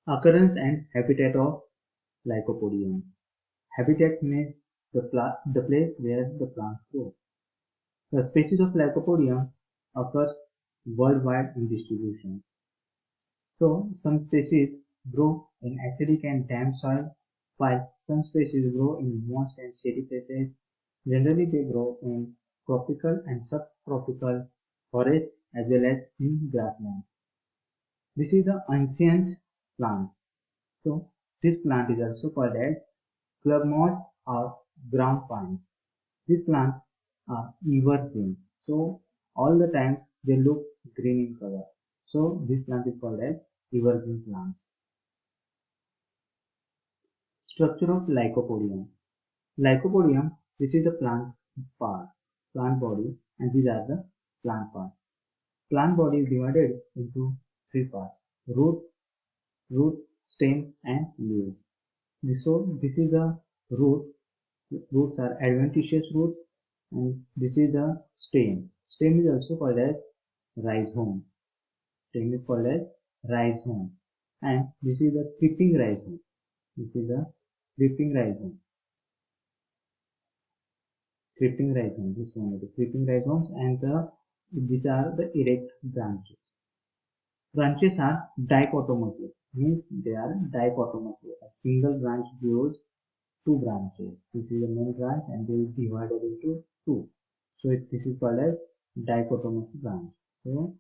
Occurrence and habitat of Lycopodiums. Habitat means the place where the plants grow. The species of Lycopodium occurs worldwide in distribution. So, some species grow in acidic and damp soil, while some species grow in moist and shady places. Generally, they grow in tropical and subtropical forests as well as in grassland. This is the ancient plant. So, this plant is also called as club moss or ground pine. These plants are evergreen. So, all the time they look green in color. So, this plant is called as evergreen plants. Structure of Lycopodium. Lycopodium, this is the part, plant body, and these are the plant parts. Plant body is divided into three parts: root, stem, and leaves. This is the root. Roots are adventitious roots, and this is the stem. Stem is also called as rhizome. Stem is called as rhizome, and this is the creeping rhizome. This is the creeping rhizome. Creeping rhizome. This one is the creeping rhizomes, and these are the erect branches. Branches are dichotomotic, means they are dichotomotic. A single branch grows two branches. This is the main branch, and they is divided into two. So this is called as dichotomous branch. So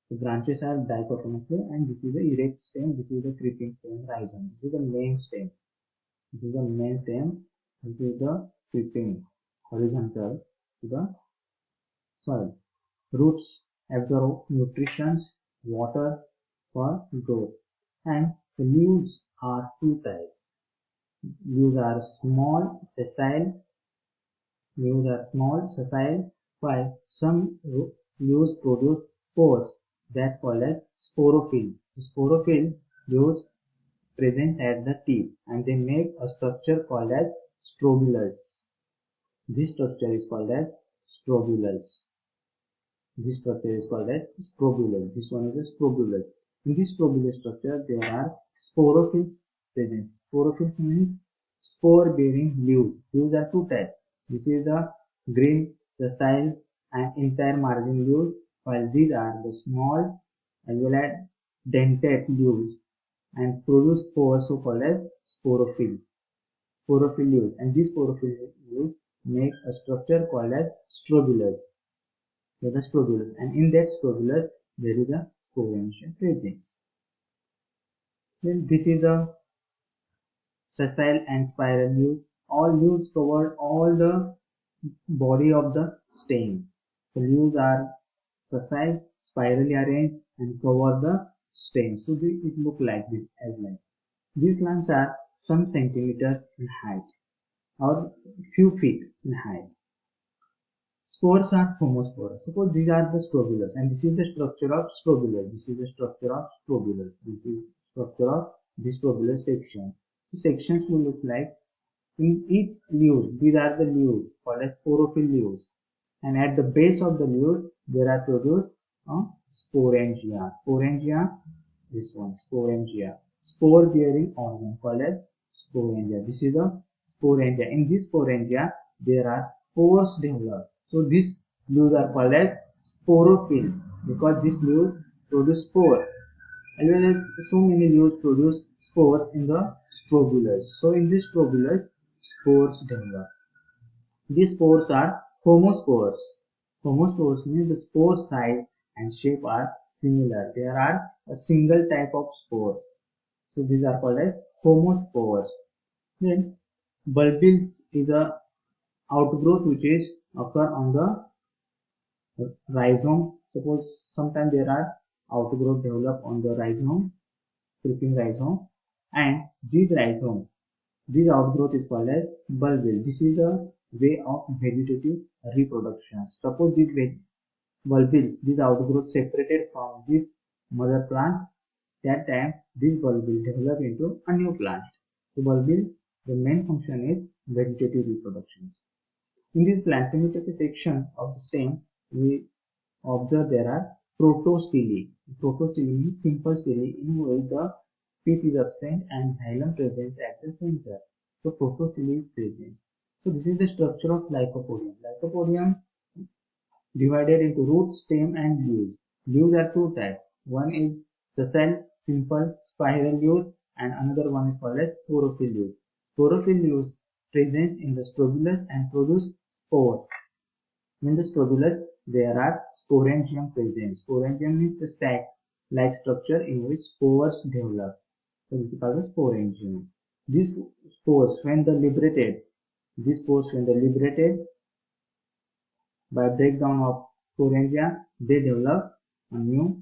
the branches are dichotomous, and this is the erect stem. This is the creeping stem rhizome. This is the main stem. This is the main stem. This is the creeping horizontal to the soil. Roots absorb nutrition, water for growth, and the leaves are two types. Leaves are sessile, while some leaves produce spores that called as sporophyll. The sporophyll leaves present at the tip, and they make a structure called as strobilus. This structure is called as strobulus. This structure is called as strobulus. This one is a strobulus. In this strobulus structure, there are sporophylls present. Sporophylls means spore-bearing leaves. Leaves are two types. This is the green, sessile, and entire margin leaves, while these are the small as well as dentate leaves and produce spores, so called as sporophyll. Sporophyll leaves, and these sporophyll leaves make a structure called as strobulus. So the strobulus, and in that strobulus there is a sporangia presence. Then this is the sessile and spiral leaves. All leaves cover all the body of the stem. The leaves are sessile, spirally arranged, and cover the stem. So it look like this as like. These plants are some centimeter in height or few feet in height. Spores are homosporous. Suppose these are the strobulus, and this is the structure of strobulus. This is the structure of strobulus. This is structure of the strobulus section. So sections will look like in each leaves. These are the leaves called as sporophyll leaves, and at the base of the leaves there are produced sporangia. Sporangia, this one, sporangia. Spore-bearing organ called as sporangia. This is the sporangia. In this sporangia, there are spores developed. So these leaves are called as sporophyll because these leaves produce spore. As well as so many leaves produce spores in the strobulus. So in this strobulus, spores develop. These spores are homospores. Homospores means the spore size and shape are similar. There are a single type of spores. So these are called as homospores. Then bulbils is a outgrowth which is occur on the rhizome. Suppose sometimes there are outgrowth develop on the rhizome, creeping rhizome, and this outgrowth is called as bulbil. This is a way of vegetative reproduction. Suppose these bulbils, these outgrowth separated from this mother plant, that time this bulbil develop into a new plant. So bulbil, the main function is vegetative reproduction. In this plantimetaphy section of the stem, we observe there are protostele. Protostele means simple stele in which the pith is absent and xylem present at the center. So protostele is present. So this is the structure of Lycopodium. Lycopodium divided into root, stem and leaves. Leaves are two types. One is sessile, simple spiral leaves, and another one is called as sporophyll leaves. Sporophyll leaves present in the strobulus and produce spores. In the strobulus, there are sporangium present. Sporangium is the sac-like structure in which spores develop. So this is called as sporangium. These spores, when liberated by breakdown of sporangia, they develop a new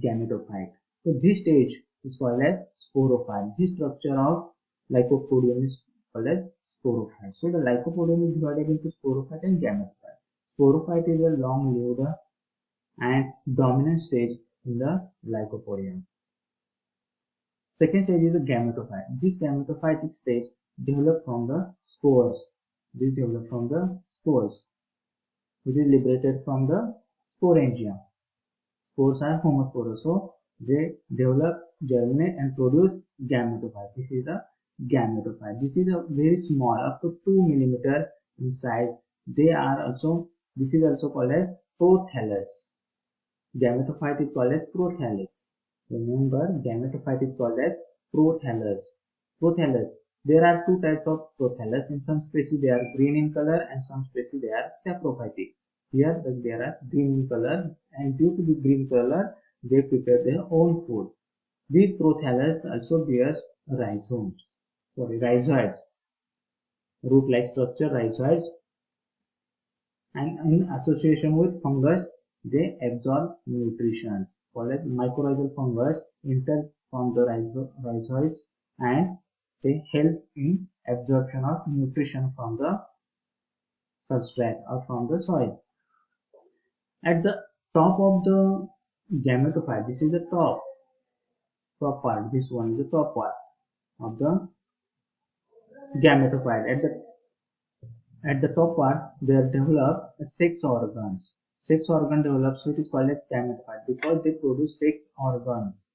gametophyte. So this stage is called as sporophyte. This structure of Lycopodium is called as sporophyte. So the Lycopodium is divided into sporophyte and gametophyte. Sporophyte is a long-lived and dominant stage in the Lycopodium. Second stage is the gametophyte. This gametophytic stage develops from the spores. This develops from the spores, which is liberated from the sporangium. Spores are homosporous, so they develop, germinate and produce gametophyte. This is the gametophyte. This is a very small, up to 2 mm in size. This is also called as prothallus. Gametophyte is called as prothallus. Remember, gametophyte is called as prothallus. Prothallus. There are two types of prothallus. In some species they are green in color and some species they are saprophytic. Here they are green in color, and due to the green color they prepare their own food. These prothallus also bears rhizoids, root-like structure, rhizoids, and in association with fungus they absorb nutrition. Called as mycorrhizal fungus enter from the rhizoids and they help in absorption of nutrition from the substrate or from the soil. At the top of the gametophyte, this is the top part. This one is the top part of the gametophyte. At the top part, they develop sex organs. Sex organ develops, which is called as gametophyte, because they produce sex organs,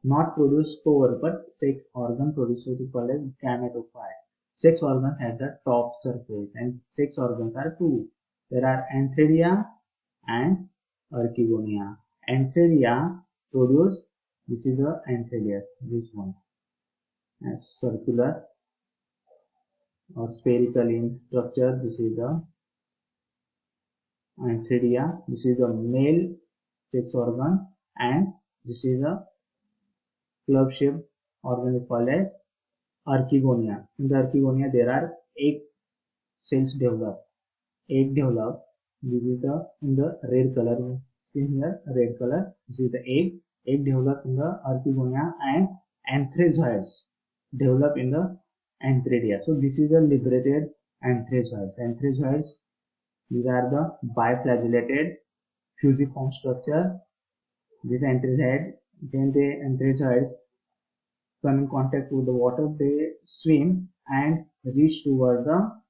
not produce spore, but sex organ produce, which is called as gametophyte. Sex organs at the top surface, and sex organs are two. There are antheria and archegonia. Antheria produce, this is the antherias, this one, as circular or spherical in structure. This is the antheria. This is the male sex organ, and this is a club shaped organ is called as archegonia. In the archegonia there are egg cells develop. Egg develop. This is the in the red color. See here, red color. This is the egg. Egg develop in the archegonia, and anthrazoids develop in the antheridia. So this is the liberated anthrazoids. Anthrazoids, these are the biflagellated fusiform structure. This anthrazoid, then the anthrazoids come in contact with the water, they swim and reach toward the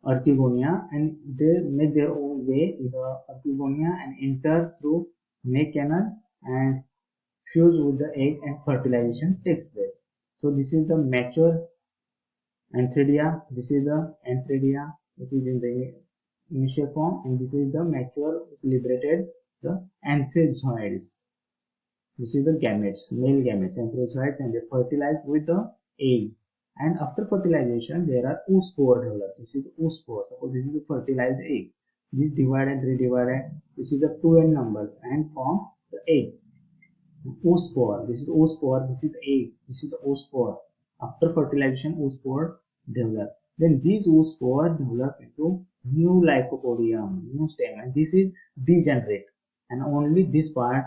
archegonia, and they make their own way in the archegonia and enter through neck canal and fuse with the egg, and fertilization takes place. So this is the mature antheridia. This is the antheridia which is in the initial form, and this is the mature liberated the anthrazoids. This is the gametes, male gametes, anthrazoids, and they fertilize with the egg. And after fertilization, there are oospore developed. This is oospore. Suppose this is the fertilized egg. This divide and redivide. This is the 2n number and form the egg. Oospore. This is oospore. This is the egg. This is the oospore. After fertilization, oospore develop. Then these oospore develop into new Lycopodium, new stem, and this is degenerate. And only this part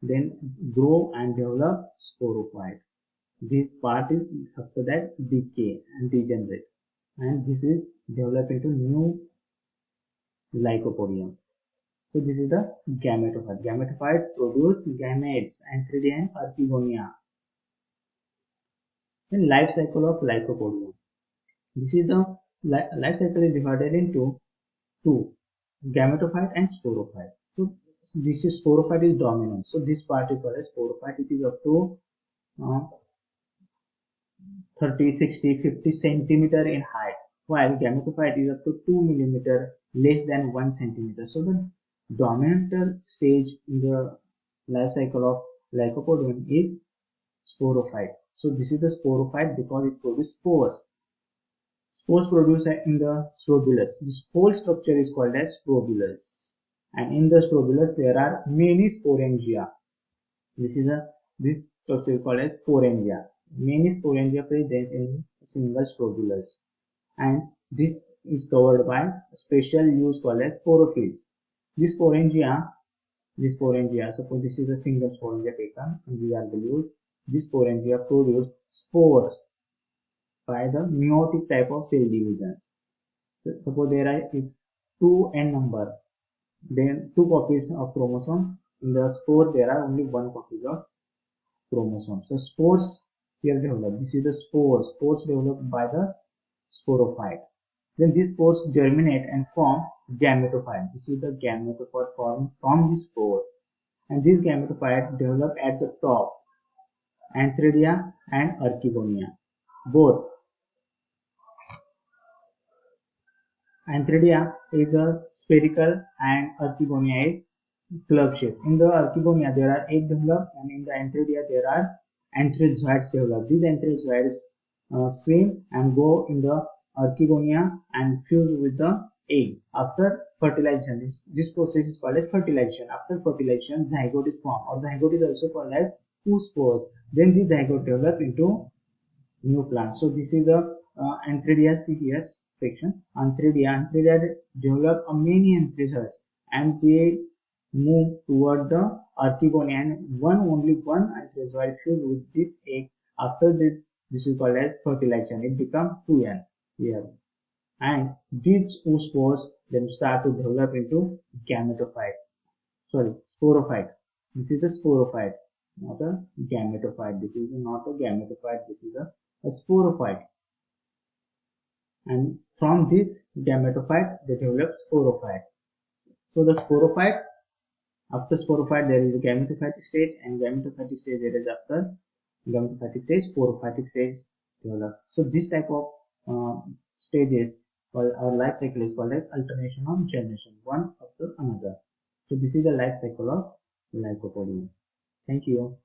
then grow and develop sporophyte. This part is after that decay and degenerate, and this is develop into new Lycopodium. So this is the gametophyte. Gametophyte produce gametes, antheridia and archegonia. Then life cycle of Lycopodium. This is the life cycle is divided into two, gametophyte and sporophyte. So this is sporophyte is dominant. So this part is called as sporophyte. It is up to uh, 30, 60, 50 centimeter in height, while gametophyte is up to 2 millimeter, less than 1 centimeter. So the dominant stage in the life cycle of Lycopodium is sporophyte. So this is the sporophyte because it produces spores. Spores produced in the strobulus. This whole structure is called as strobulus. And in the strobulus there are many sporangia. This structure is called as sporangia. Many sporangia present in a single strobulus. And this is covered by a special use called as sporophylls. This sporangia, suppose this is a single sporangia taken and these are the leaves. This sporangia produce spores by the meiotic type of cell divisions. So suppose there is 2n number, then 2 copies of chromosome. In the spore there are only 1 copy of chromosome. So spores here develop. This is the spores. Spores developed by the sporophyte. Then these spores germinate and form gametophyte. This is the gametophyte formed from the spore. And these gametophyte develop at the top, antheridia and archegonia. Both antheridia is a spherical and archegonia is club shape. In the archegonia there are egg developed and in the antheridia there are antherozoids developed. These antherozoids swim and go in the archegonia and fuse with the egg. After fertilization, this process is called as fertilization. After fertilization, zygote is formed, or zygote is also called as oospores. Then the zygote develop into new plant. So this is the antheridia. See here section. Antheridia develop many antherozoids and they move toward the archegonia and only one antherozoid fused with this egg. After this is called as fertilization. It becomes 2n here. And these oospores then start to develop into gametophyte. Sorry, sporophyte. This is a sporophyte, not a gametophyte. This is not a gametophyte. This is a sporophyte. And from this gametophyte, they develop sporophyte. So the sporophyte, after sporophyte, there is a gametophytic stage, and gametophytic stage there is after gametophytic stage, sporophytic stage develop. So this type of stages or life cycle is called as alternation of generation, one after another. So this is the life cycle of Lycopodium. Thank you.